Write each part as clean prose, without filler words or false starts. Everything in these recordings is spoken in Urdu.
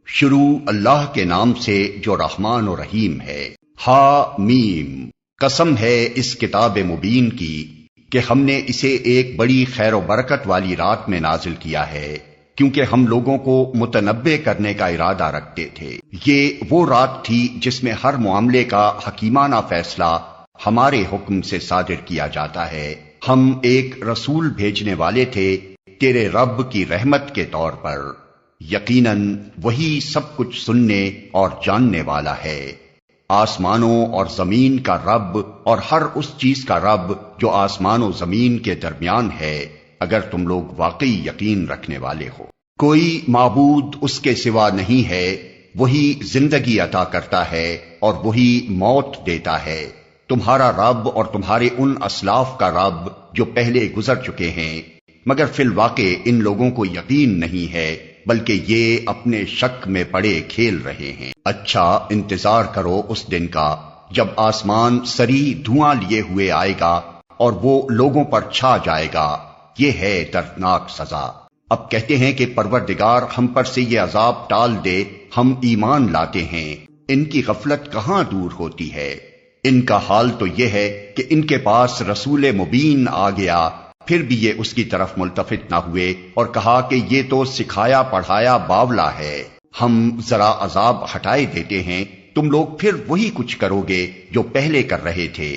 شروع اللہ کے نام سے جو رحمان و رحیم ہے۔ ہا میم، قسم ہے اس کتاب مبین کی کہ ہم نے اسے ایک بڑی خیر و برکت والی رات میں نازل کیا ہے، کیونکہ ہم لوگوں کو متنبع کرنے کا ارادہ رکھتے تھے۔ یہ وہ رات تھی جس میں ہر معاملے کا حکیمانہ فیصلہ ہمارے حکم سے صادر کیا جاتا ہے۔ ہم ایک رسول بھیجنے والے تھے تیرے رب کی رحمت کے طور پر، یقیناً وہی سب کچھ سننے اور جاننے والا ہے۔ آسمانوں اور زمین کا رب اور ہر اس چیز کا رب جو آسمان و زمین کے درمیان ہے، اگر تم لوگ واقعی یقین رکھنے والے ہو۔ کوئی معبود اس کے سوا نہیں ہے، وہی زندگی عطا کرتا ہے اور وہی موت دیتا ہے۔ تمہارا رب اور تمہارے ان اسلاف کا رب جو پہلے گزر چکے ہیں، مگر فی الواقع ان لوگوں کو یقین نہیں ہے، بلکہ یہ اپنے شک میں پڑے کھیل رہے ہیں۔ اچھا انتظار کرو اس دن کا جب آسمان سری دھواں لیے ہوئے آئے گا اور وہ لوگوں پر چھا جائے گا، یہ ہے دردناک سزا۔ اب کہتے ہیں کہ پروردگار ہم پر سے یہ عذاب ٹال دے، ہم ایمان لاتے ہیں۔ ان کی غفلت کہاں دور ہوتی ہے؟ ان کا حال تو یہ ہے کہ ان کے پاس رسول مبین آ گیا، پھر بھی یہ اس کی طرف ملتفت نہ ہوئے اور کہا کہ یہ تو سکھایا پڑھایا باولا ہے، ہم ذرا عذاب ہٹائے دیتے ہیں، تم لوگ پھر وہی کچھ کرو گے جو پہلے کر رہے تھے۔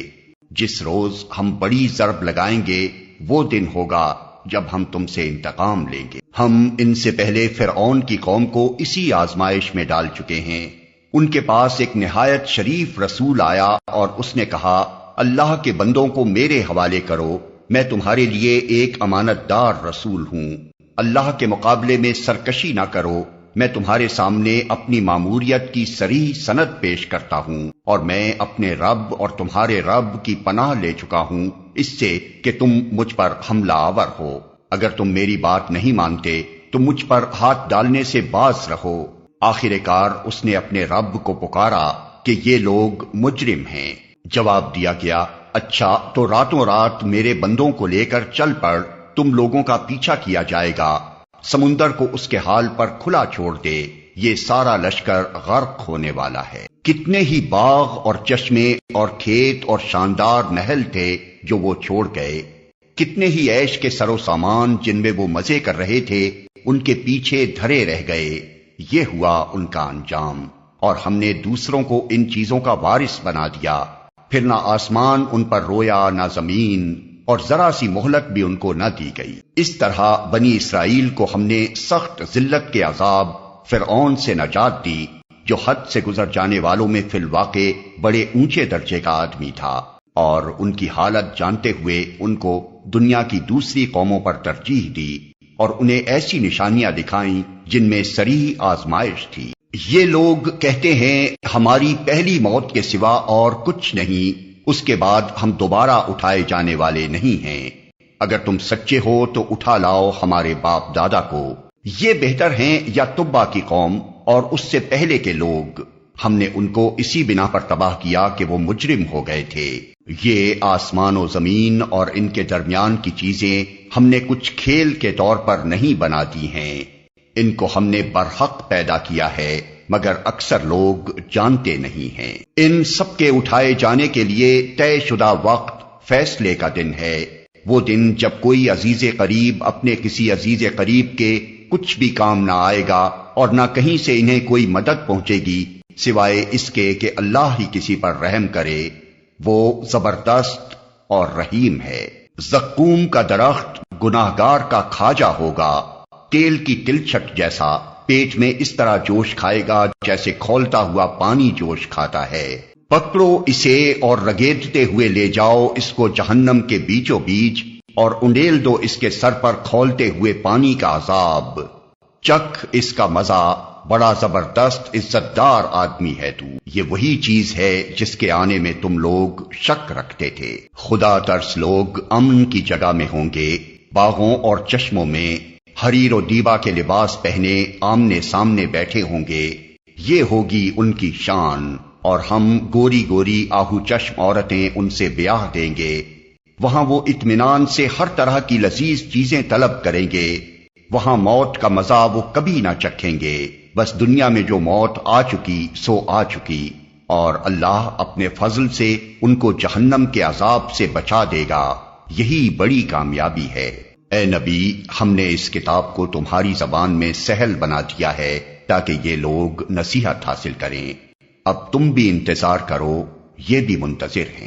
جس روز ہم بڑی ضرب لگائیں گے وہ دن ہوگا جب ہم تم سے انتقام لیں گے۔ ہم ان سے پہلے فرعون کی قوم کو اسی آزمائش میں ڈال چکے ہیں۔ ان کے پاس ایک نہایت شریف رسول آیا اور اس نے کہا، اللہ کے بندوں کو میرے حوالے کرو، میں تمہارے لیے ایک امانت دار رسول ہوں۔ اللہ کے مقابلے میں سرکشی نہ کرو، میں تمہارے سامنے اپنی ماموریت کی صریح سند پیش کرتا ہوں، اور میں اپنے رب اور تمہارے رب کی پناہ لے چکا ہوں اس سے کہ تم مجھ پر حملہ آور ہو۔ اگر تم میری بات نہیں مانتے تو مجھ پر ہاتھ ڈالنے سے باز رہو۔ آخر کار اس نے اپنے رب کو پکارا کہ یہ لوگ مجرم ہیں۔ جواب دیا گیا، اچھا تو راتوں رات میرے بندوں کو لے کر چل پڑ، تم لوگوں کا پیچھا کیا جائے گا، سمندر کو اس کے حال پر کھلا چھوڑ دے، یہ سارا لشکر غرق ہونے والا ہے۔ کتنے ہی باغ اور چشمے اور کھیت اور شاندار نہل تھے جو وہ چھوڑ گئے، کتنے ہی عیش کے سر و سامان جن میں وہ مزے کر رہے تھے ان کے پیچھے دھرے رہ گئے۔ یہ ہوا ان کا انجام، اور ہم نے دوسروں کو ان چیزوں کا وارث بنا دیا، پھر نہ آسمان ان پر رویا نہ زمین، اور ذرا سی مہلت بھی ان کو نہ دی گئی۔ اس طرح بنی اسرائیل کو ہم نے سخت ذلت کے عذاب فرعون سے نجات دی، جو حد سے گزر جانے والوں میں فی الواقع بڑے اونچے درجے کا آدمی تھا، اور ان کی حالت جانتے ہوئے ان کو دنیا کی دوسری قوموں پر ترجیح دی، اور انہیں ایسی نشانیاں دکھائیں جن میں صریح آزمائش تھی۔ یہ لوگ کہتے ہیں ہماری پہلی موت کے سوا اور کچھ نہیں، اس کے بعد ہم دوبارہ اٹھائے جانے والے نہیں ہیں۔ اگر تم سچے ہو تو اٹھا لاؤ ہمارے باپ دادا کو، یہ بہتر ہیں یا تبا کی قوم اور اس سے پہلے کے لوگ، ہم نے ان کو اسی بنا پر تباہ کیا کہ وہ مجرم ہو گئے تھے۔ یہ آسمان و زمین اور ان کے درمیان کی چیزیں ہم نے کچھ کھیل کے طور پر نہیں بنا دی ہیں، ان کو ہم نے برحق پیدا کیا ہے، مگر اکثر لوگ جانتے نہیں ہیں۔ ان سب کے اٹھائے جانے کے لیے طے شدہ وقت فیصلے کا دن ہے، وہ دن جب کوئی عزیز قریب اپنے کسی عزیز قریب کے کچھ بھی کام نہ آئے گا، اور نہ کہیں سے انہیں کوئی مدد پہنچے گی سوائے اس کے کہ اللہ ہی کسی پر رحم کرے، وہ زبردست اور رحیم ہے۔ زقوم کا درخت گناہگار کا کھاجا ہوگا، تیل کی تلچھٹ جیسا، پیٹ میں اس طرح جوش کھائے گا جیسے کھولتا ہوا پانی جوش کھاتا ہے۔ پکڑو اسے اور رگیدتے ہوئے لے جاؤ اس کو جہنم کے بیچوں بیچ، اور انڈیل دو اس کے سر پر کھولتے ہوئے پانی کا عذاب۔ چکھ اس کا مزہ، بڑا زبردست عزت دار آدمی ہے تو۔ یہ وہی چیز ہے جس کے آنے میں تم لوگ شک رکھتے تھے۔ خدا ترس لوگ امن کی جگہ میں ہوں گے، باغوں اور چشموں میں حریر و دیبا کے لباس پہنے آمنے سامنے بیٹھے ہوں گے، یہ ہوگی ان کی شان، اور ہم گوری گوری آہو چشم عورتیں ان سے بیاہ دیں گے۔ وہاں وہ اطمینان سے ہر طرح کی لذیذ چیزیں طلب کریں گے، وہاں موت کا مزہ وہ کبھی نہ چکھیں گے، بس دنیا میں جو موت آ چکی سو آ چکی، اور اللہ اپنے فضل سے ان کو جہنم کے عذاب سے بچا دے گا، یہی بڑی کامیابی ہے۔ اے نبی، ہم نے اس کتاب کو تمہاری زبان میں سہل بنا دیا ہے تاکہ یہ لوگ نصیحت حاصل کریں۔ اب تم بھی انتظار کرو، یہ بھی منتظر ہیں۔